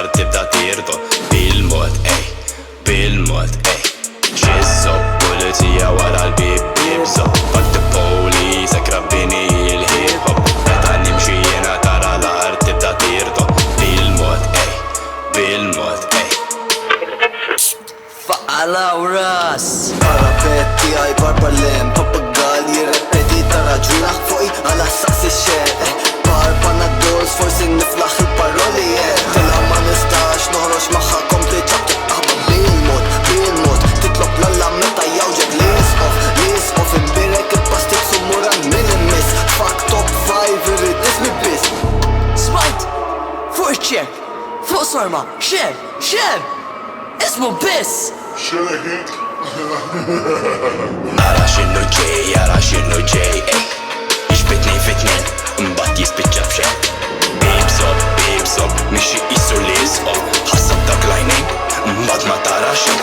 art tibda tirdo. Bil-Mod, ej, bil-Mod, ej. Ġisso, pulizija wara l-bib bibżo. Fakti police, krabbini il-hip-hop. Meta nimxi jena tara l-art tibda tirdo. Bil-Mod, ej, bil-Mod, ej. Faqalaw ras Parapetti għaj barbalem Papagal jirrepeti tara ġunaħ fuqi għala saqsi xer Parpana d-dors forsi niflaħ il-paroli Tila ma nistax noħroġ maħħa kompli ċabti Aħba bil-mod, bil-mod Titlok lalla meta jawġek Lis-off imbirek il-pastik sumuran minimis Fuck top 5 irrid ismi bis Smajt Fuq iċċek Fuq sorma Xem Ismu biss Ara xinnu ġej, ej. Iġbitni fitnin, mbatt jispiċċa bxej. Bibsob, mixi jissu li jisqob. Ħassab dak lajnin, mbatt ma tara xej.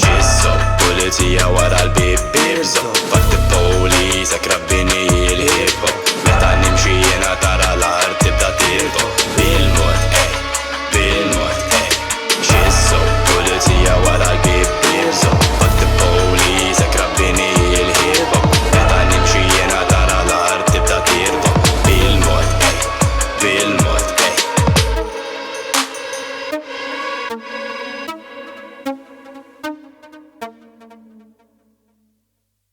Ġisso, pulizija wara l-bib bibżo. Fakti police, krabbini